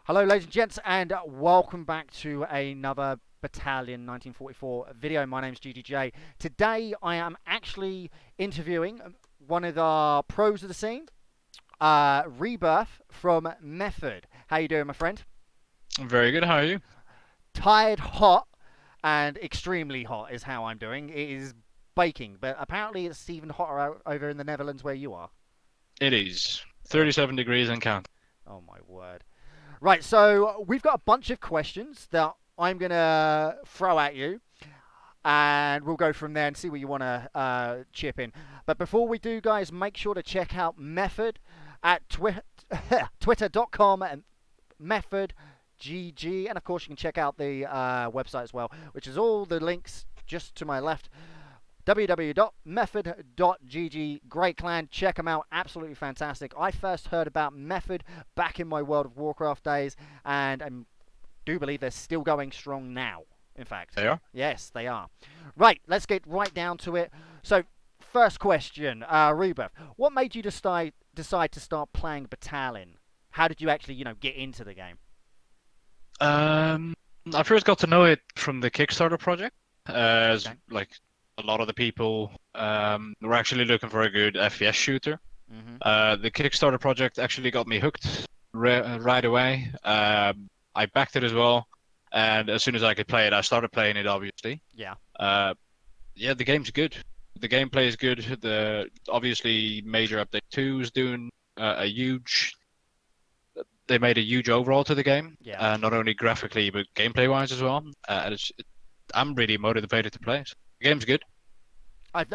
Hello, ladies and gents, and welcome back to another Battalion 1944 video. My name's GGJ. Today, I am actually interviewing one of the pros of the scene, rEb1rth from Method. How you doing, my friend? Very good. How are you? Tired, hot, and extremely hot is how I'm doing. It is baking, but apparently it's even hotter over in the Netherlands where you are. It is 37 degrees and count. Oh my word. Right, so we've got a bunch of questions that I'm going to throw at you, and we'll go from there and see what you want to chip in. But before we do, guys, make sure to check out Method at twitter.com and MethodGG. And, of course, you can check out the website as well, which is all the links just to my left. www.method.gg. Great clan, check them out, absolutely fantastic. I first heard about Method back in my World of Warcraft days, and I do believe they're still going strong now, in fact. They are? Yes, they are. Right, let's get right down to it. So, first question, rEb1rth, what made you decide to start playing Battalion? How did you actually, get into the game? I first got to know it from the Kickstarter project, as Okay. like a lot of the people were actually looking for a good FPS shooter. The Kickstarter project actually got me hooked right away. I backed it as well, and as soon as I could play it, I started playing it. Obviously, Yeah. yeah, the game's good. The gameplay is good. The obviously major update 2 is doing a huge. They made a huge overhaul to the game, Yeah. not only graphically but gameplay-wise as well. And I'm really motivated to play. So the game's good.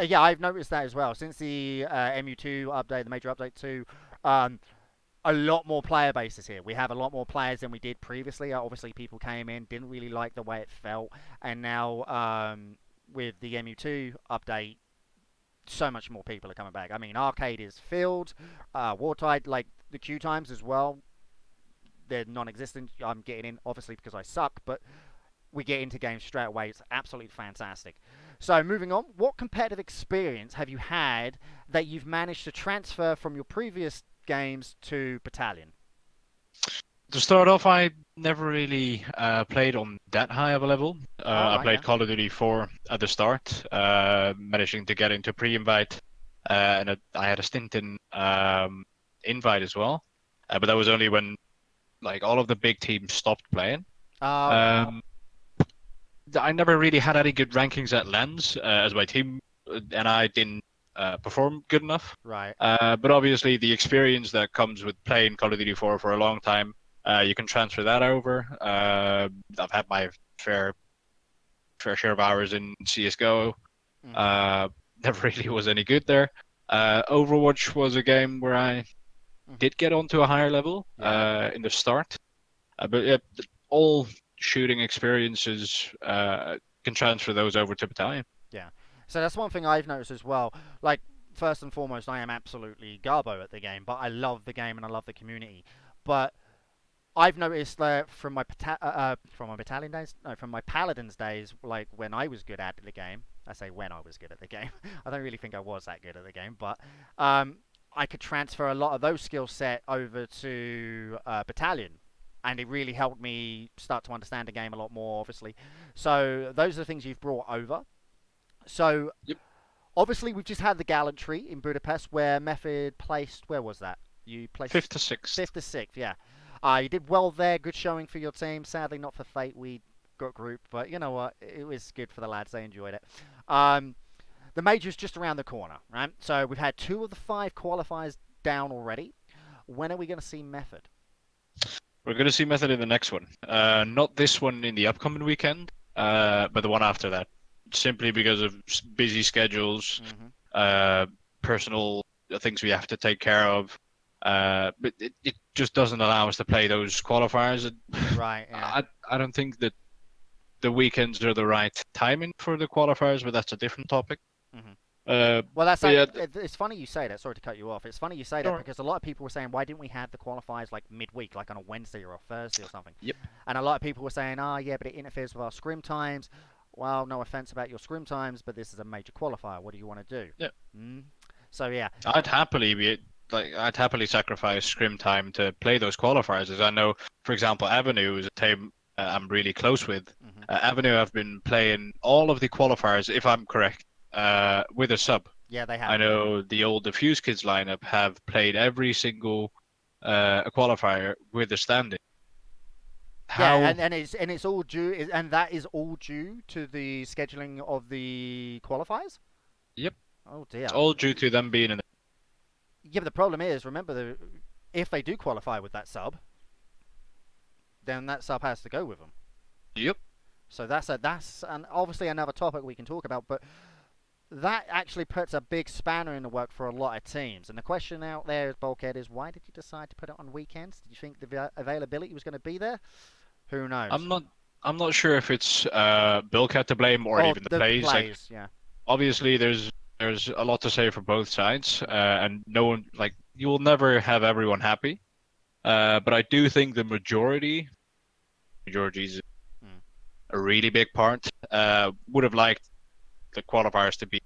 Yeah, I've noticed that as well. Since the MU2 update, the major update 2, a lot more player bases here. We have a lot more players than we did previously. Obviously, people came in, didn't really like the way it felt, and now with the MU2 update, so much more people are coming back. I mean, Arcade is filled. Wartide, like the queue times as well, they're non-existent. I'm getting in, obviously, because I suck, but we get into games straight away. It's absolutely fantastic. So, moving on, what competitive experience have you had that you've managed to transfer from your previous games to Battalion? To start off, I never really played on that high of a level. Oh, I right, yeah. played Call of Duty 4 at the start, managing to get into pre-invite, and I had a stint in invite as well. But that was only when like all of the big teams stopped playing. Oh, right. Um, I never really had any good rankings at Lens as my team, and I didn't perform good enough. Right. But obviously, the experience that comes with playing Call of Duty 4 for a long time, you can transfer that over. I've had my fair share of hours in CS:GO. Never really was any good there. Overwatch was a game where I did get onto a higher level in the start, but yeah, all shooting experiences can transfer those over to Battalion. Yeah. So that's one thing I've noticed as well. Like, first and foremost, I am absolutely garbo at the game, but I love the game and I love the community. But I've noticed that from my battalion days, no, from my paladins days, like when I was good at the game. I say when I was good at the game. I don't really think I was that good at the game, but I could transfer a lot of those skill set over to Battalion, and it really helped me start to understand the game a lot more, obviously. So those are the things you've brought over. So Yep. obviously we've just had the gallantry in Budapest where Method placed. Where was that? You placed Fifth to sixth. fifth to sixth. Yeah. You did well there. Good showing for your team. Sadly, not for Fate. We got grouped, but you know what? It was good for the lads. They enjoyed it. The major's just around the corner, right? So we've had 2 of the 5 qualifiers down already. When are we going to see Method? We're going to see Method in the next one. Not this one in the upcoming weekend, but the one after that. Simply because of busy schedules, personal things we have to take care of. But it just doesn't allow us to play those qualifiers. Right. Yeah. I don't think that the weekends are the right timing for the qualifiers, but that's a different topic. Well, that's But yeah, it's funny you say that. Sorry to cut you off. It's funny you say that because a lot of people were saying, why didn't we have the qualifiers like midweek, like on a Wednesday or a Thursday or something? Yep. And a lot of people were saying, yeah, but it interferes with our scrim times. Well, no offense about your scrim times, but this is a major qualifier. What do you want to do? Yeah. So yeah. I'd happily be I'd happily sacrifice scrim time to play those qualifiers. As I know, for example, Avenue is a team I'm really close with. Hmm. Avenue have been playing all of the qualifiers, if I'm correct, with a sub. Yeah, they have. I know the old Diffuse Kids lineup have played every single qualifier with a standing. Yeah, How? and it's all due, and that is all due to the scheduling of the qualifiers. Yep, Oh dear. it's all due to them being in. Yeah, but the problem is, remember, if they do qualify with that sub, then that sub has to go with them. Yep. So that's obviously another topic we can talk about, but that actually puts a big spanner in the work for a lot of teams. And the question out there, Bulkhead, is why did you decide to put it on weekends? Did you think the availability was going to be there? Who knows? I'm not sure if it's Bilcat to blame or even the plays. Like, yeah. obviously, there's a lot to say for both sides, and no one you will never have everyone happy. But I do think the majority is a really big part. Would have liked the qualifiers to be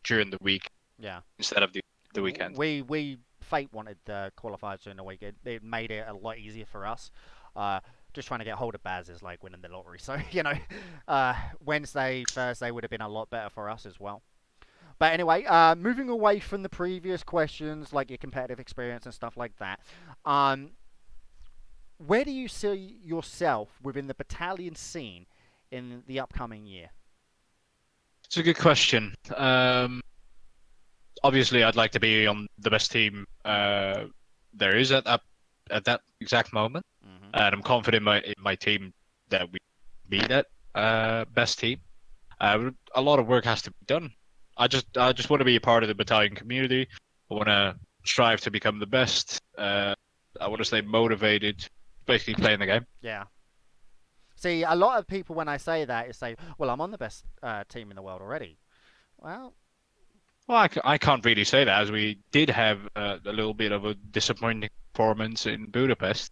during the week, yeah, instead of the weekend. We Fate wanted the qualifiers during the week. It made it a lot easier for us. Just trying to get hold of Baz is like winning the lottery. So Wednesday, Thursday would have been a lot better for us as well. But anyway, moving away from the previous questions, like your competitive experience and stuff like that, where do you see yourself within the Battalion scene in the upcoming year? It's a good question. Obviously, I'd like to be on the best team there is at that exact moment, and I'm confident in my team that we be that best team. A lot of work has to be done. I just want to be a part of the Battalion community. I want to strive to become the best. I want to stay motivated, basically playing the game. Yeah. See, a lot of people, when I say that, is say, well, I'm on the best team in the world already. Well, I can't really say that, as we did have a little bit of a disappointing performance in Budapest.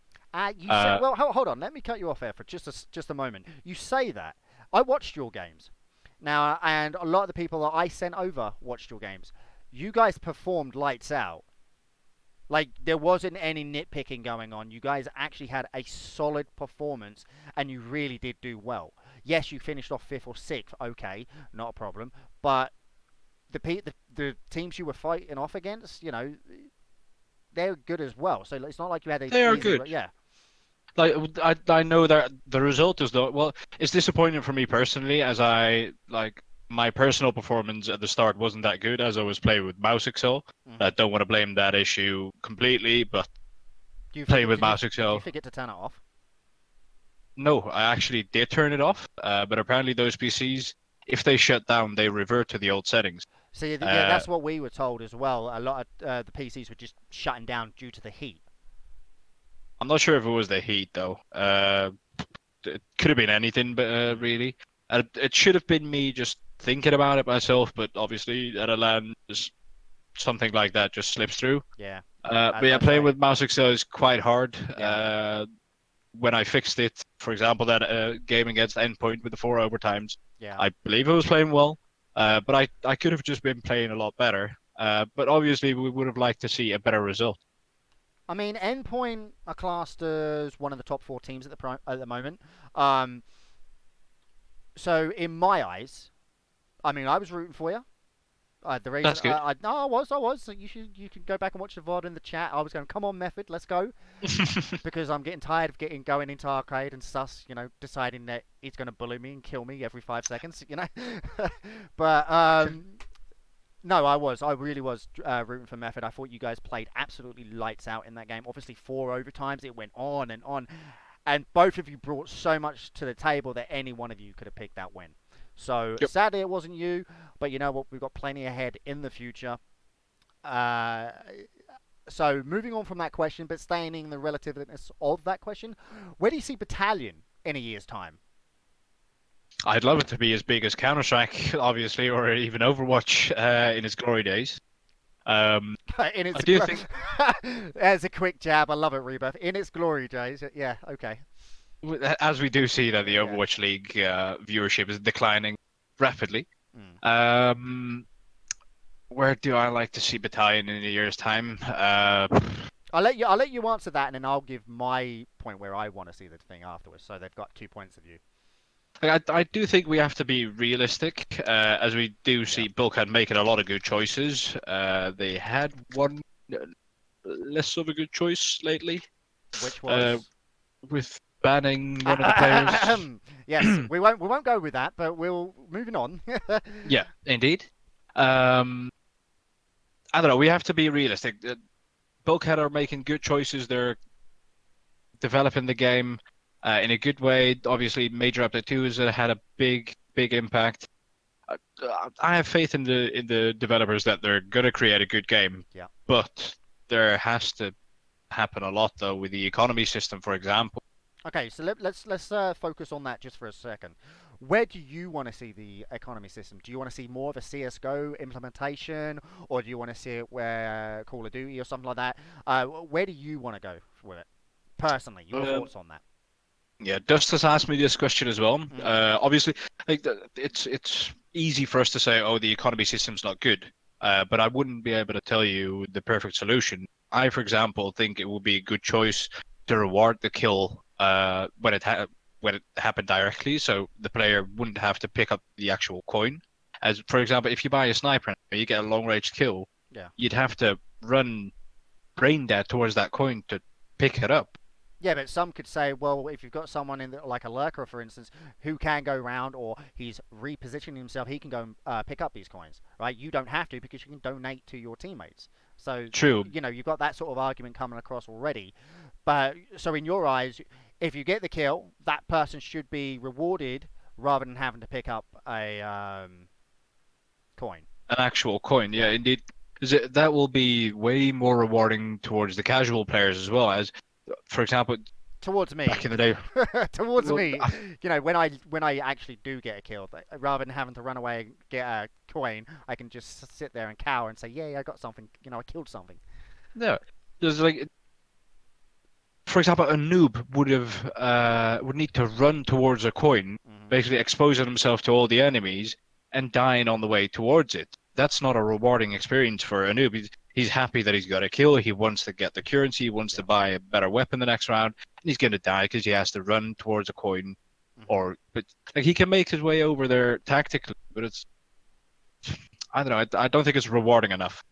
you say, well, hold on. Let me cut you off there for just a moment. You say that. I watched your games. Now, and a lot of the people that I sent over watched your games. You guys performed lights out. Like, there wasn't any nitpicking going on. You guys actually had a solid performance, and you really did do well. Yes, you finished off 5th or 6th. Okay, not a problem. But the teams you were fighting off against, they're good as well. So it's not like you had a... They are good. Yeah. Like, I know that the result is though. Well, it's disappointing for me personally, as my personal performance at the start wasn't that good, as I was playing with mouse excel. I don't want to blame that issue completely, but playing with mouse excel. Did you forget to turn it off? No, I actually did turn it off, but apparently those PCs, if they shut down, they revert to the old settings. See, yeah, that's what we were told as well. A lot of the PCs were just shutting down due to the heat. I'm not sure if it was the heat though. It could have been anything, but really, it should have been me just thinking about it myself. But obviously, at a LAN, just something like that just slips through. Yeah. But yeah, playing with mouse excel is quite hard. Yeah. When I fixed it, for example, that game against Endpoint with the 4 overtimes, yeah, I believe I was playing well. But I could have just been playing a lot better. But obviously, we would have liked to see a better result. I mean, Endpoint are classed as one of the top 4 teams at the moment. So in my eyes, I mean, I was rooting for you. The reason That's good. I was. So you can go back and watch the VOD in the chat. I was going, come on, Method, let's go, because I'm getting tired of going into arcade and sus, deciding that he's going to bully me and kill me every 5 seconds, But no, I really was rooting for Method. I thought you guys played absolutely lights out in that game. Obviously, 4 overtimes, it went on, and both of you brought so much to the table that any one of you could have picked that win. So, yep. Sadly, it wasn't you, but you know what? We've got plenty ahead in the future. So, moving on from that question, but staying in the relativeness of that question, where do you see Battalion in a year's time? I'd love it to be as big as Counter-Strike, obviously, or even Overwatch in its glory days. Think... As a quick jab, I love it, rEb1rth. In its glory days, yeah, okay. As we do see that the Overwatch League viewership is declining rapidly. Where do I like to see Battalion in a year's time? I'll let you answer that, and then I'll give my point where I want to see the thing afterwards. So they've got 2 points of view. I do think we have to be realistic, as we do Yeah. see Bulkhead making a lot of good choices. They had one less of a good choice lately, Which uh, was with banning one of the players. yes, we won't go with that, but we'll moving on. Yeah, indeed. Um, I don't know. We have to be realistic. Bulkhead are making good choices. They're developing the game in a good way. Obviously, Major Update 2 has had a big impact. I have faith in the developers that they're going to create a good game. Yeah. But there has to happen a lot though with the economy system, for example. Okay, so let's focus on that just for a second. Where do you want to see the economy system? Do you want to see more of a CS:GO implementation, or do you want to see it where Call of Duty or something like that? Where do you want to go with it personally? Your thoughts on that? Yeah, Dust has asked me this question as well. Mm. Obviously, like it's easy for us to say, oh, the economy system's not good, but I wouldn't be able to tell you the perfect solution. I, for example, think it would be a good choice to reward the kill when it happened directly, so the player wouldn't have to pick up the actual coin. As for example, if you buy a sniper and you get a long range kill, Yeah. you'd have to run brain dead towards that coin to pick it up. Yeah, but some could say, well, if you've got someone like a lurker, for instance, who can go round or he's repositioning himself, he can go and pick up these coins, right? You don't have to because you can donate to your teammates. So, True. you know, you've got that sort of argument coming across already. But so in your eyes, if you get the kill, that person should be rewarded rather than having to pick up a coin. An actual coin, yeah, Yeah. indeed. 'Cause that will be way more rewarding towards the casual players as well as, for example, Towards me, back in the day. towards Well, me, you know, when I actually do get a kill, rather than having to run away and get a coin, I can just sit there and cower and say, "Yeah, I got something. You know, I killed something." no, there's like, for example, a noob would need to run towards a coin, Hmm. basically exposing himself to all the enemies and dying on the way towards it. That's not a rewarding experience for a noob. He's happy that he's got a kill. He wants to get the currency. He wants Yeah. to buy a better weapon the next round. And he's going to die because he has to run towards a coin. Hmm. But like he can make his way over there tactically, but I don't know. I don't think it's rewarding enough.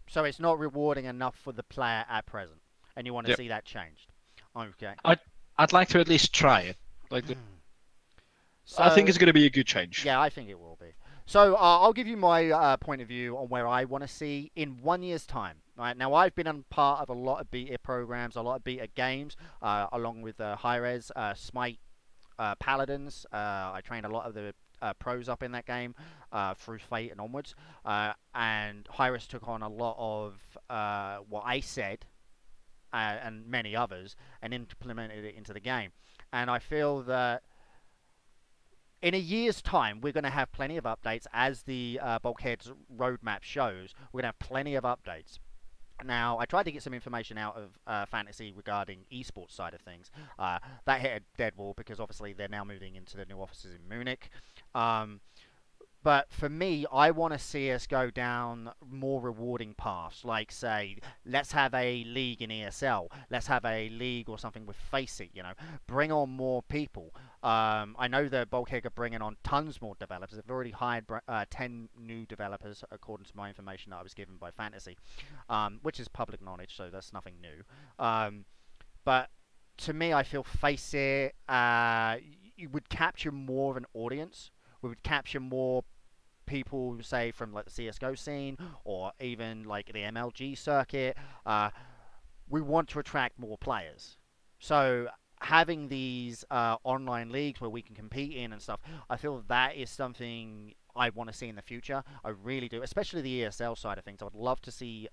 So it's not rewarding enough for the player at present, and you want to Yep. see that changed. Okay. I'd like to at least try it. Like I think So it's going to be a good change. yeah, I think it will be. So I'll give you my point of view on where I want to see in 1 year's time. Right now, I've been a part of a lot of beta programs, a lot of beta games, along with Hi-Rez, Smite, Paladins. I trained a lot of the pros up in that game through Fate and onwards. And Hi-Rez took on a lot of what I said and many others and implemented it into the game. And I feel that in a year's time, we're going to have plenty of updates, as the Bulkhead's roadmap shows. We're going to have plenty of updates. Now, I tried to get some information out of Fantasy regarding esports side of things. That hit a dead wall because obviously they're now moving into the new offices in Munich. But for me, I want to see us go down more rewarding paths. Like, say, let's have a league in ESL. Let's have a league or something with Faceit, you know. Bring on more people. I know that Bulkhead are bringing on tons more developers. They've already hired 10 new developers, according to my information that I was given by Fantasy, which is public knowledge, so that's nothing new. But to me, I feel Faceit you would capture more of an audience. We would capture more people, say from like the CS:GO scene or even like the MLG circuit. We want to attract more players, so having these online leagues where we can compete in and stuff, I feel that is something I want to see in the future. I really do, especially the ESL side of things. I would love to see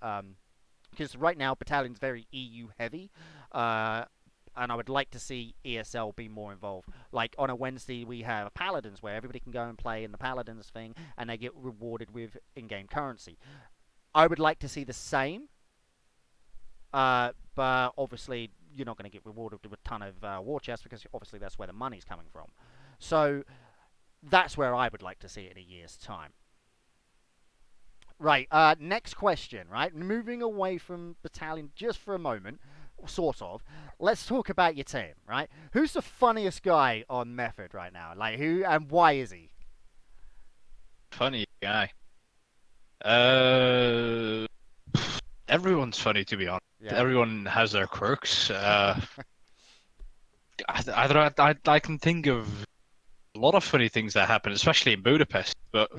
because right now Battalion's very EU heavy. And I would like to see ESL be more involved. Like on a Wednesday, we have Paladins where everybody can go and play in the Paladins thing, and they get rewarded with in-game currency. I would like to see the same, but obviously you're not going to get rewarded with a ton of war chests because obviously that's where the money's coming from. So that's where I would like to see it in a year's time. Right. Next question. Right. Moving away from Battalion just for a moment, sort of. Let's talk about your team. Right. Who's the funniest guy on Method right now? Like who and why is he? Funny guy. Uh, Everyone's funny to be honest. Yeah. Everyone has their quirks. I don't know. I can think of a lot of funny things that happen, especially in Budapest. But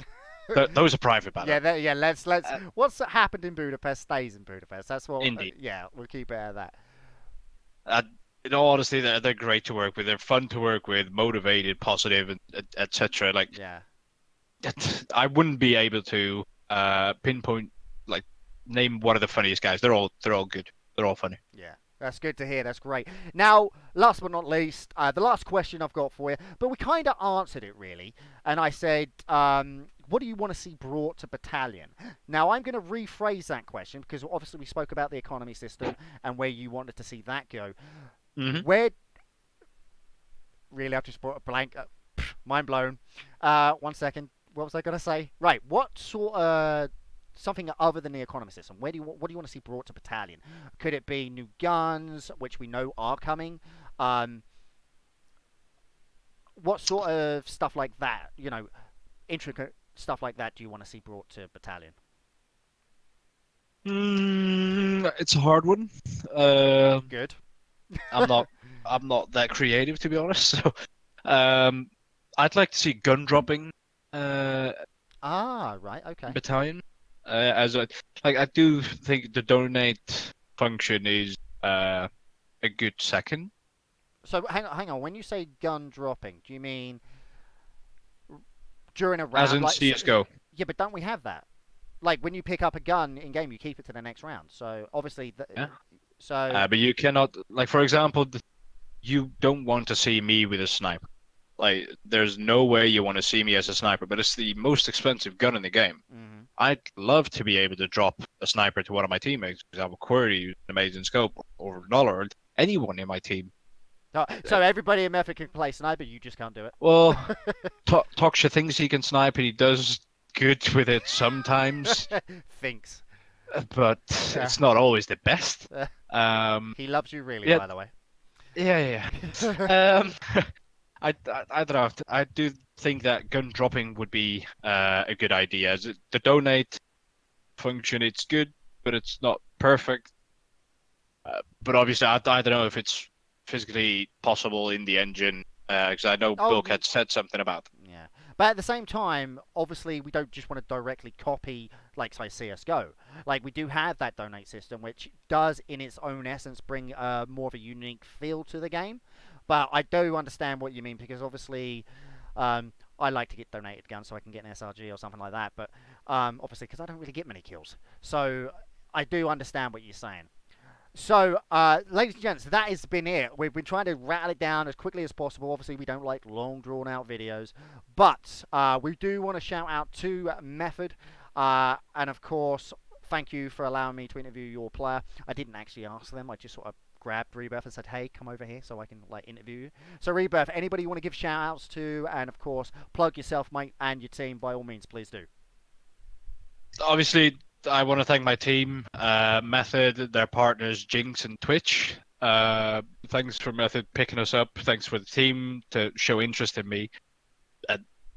those are private matter. Yeah. Let's. What's happened in Budapest stays in Budapest. That's what. Indeed. Yeah. We'll keep it at that. In all honesty, they're great to work with. They're fun to work with, motivated, positive, and etc. Like, Yeah. I wouldn't be able to pinpoint, like, name one of the funniest guys. They're all good. They're all funny. Yeah. That's good to hear. That's great. Now, last but not least, the last question I've got for you, but we kind of answered it really. And I said, what do you want to see brought to Battalion? Now, I'm going to rephrase that question because obviously we spoke about the economy system and where you wanted to see that go. Where, really, I've just brought a blank, mind blown. 1 second. What was I going to say? Right. What sort of something other than the economy system? What do you want to see brought to Battalion? Could it be new guns, which we know are coming? What sort of stuff like that? You know, intricate stuff like that. Do you want to see brought to Battalion? It's a hard one. Good. I'm not that creative to be honest. So, I'd like to see gun dropping. Right. Okay. Battalion. I do think the donate function is a good second. So hang on. When you say gun dropping, do you mean during a round? As in like, CS:GO. Yeah, but don't we have that? Like when you pick up a gun in game, you keep it to the next round. So obviously, Yeah. So. But you cannot, like, for example, you don't want to see me with a sniper. Like, there's no way you want to see me as a sniper, but it's the most expensive gun in the game. I'd love to be able to drop a sniper to one of my teammates because I have a query, an amazing scope, or Dollar, or anyone in my team. So everybody in Method can play sniper, you just can't do it. Well, Toksha thinks he can snipe, and he does good with it sometimes. Thinks. But it's not always the best. He loves you really, by the way. Yeah. I don't know. I do think that gun dropping would be a good idea. The donate function, it's good, but it's not perfect. But obviously, I don't know if it's physically possible in the engine, because I know Bulk had said something about it. Yeah. But at the same time, obviously, we don't just want to directly copy, like, say, CSGO. Like, we do have that donate system, which does, in its own essence, bring more of a unique feel to the game. But I do understand what you mean, because obviously, I like to get donated guns so I can get an SRG or something like that. But obviously, because I don't really get many kills. So I do understand what you're saying. So, ladies and gents, that has been it. We've been trying to rattle it down as quickly as possible. Obviously, we don't like long, drawn-out videos. But we do want to shout out to Method. And, of course, thank you for allowing me to interview your player. I didn't actually ask them. I just sort of grabbed rEb1rth and said, hey, come over here so I can, like, interview you. So, rEb1rth, anybody you want to give shout-outs to? And, of course, plug yourself, mate, and your team. By all means, please do. Obviously, I want to thank my team, Method, their partners, Jinx and Twitch. Thanks for Method picking us up. Thanks for the team to show interest in me.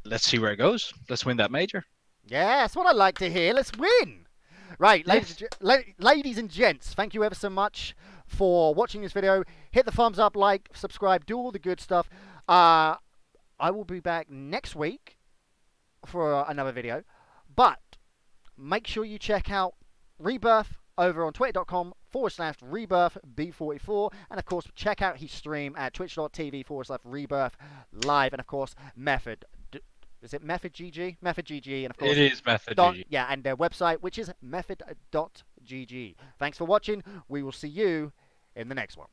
Let's see where it goes. Let's win that major. Yeah, that's what I like to hear. Let's win. Right, Yes. ladies and gents, thank you ever so much for watching this video. Hit the thumbs up, like, subscribe, do all the good stuff. I will be back next week for another video. But make sure you check out rEb1rth over on twitter.com/rEb1rthB44. And, of course, check out his stream at twitch.tv/rEb1rth live. And, of course, Method. Is it MethodGG? MethodGG. And, of course, It is MethodGG. Yeah, and their website, which is method.gg. Thanks for watching. We will see you in the next one.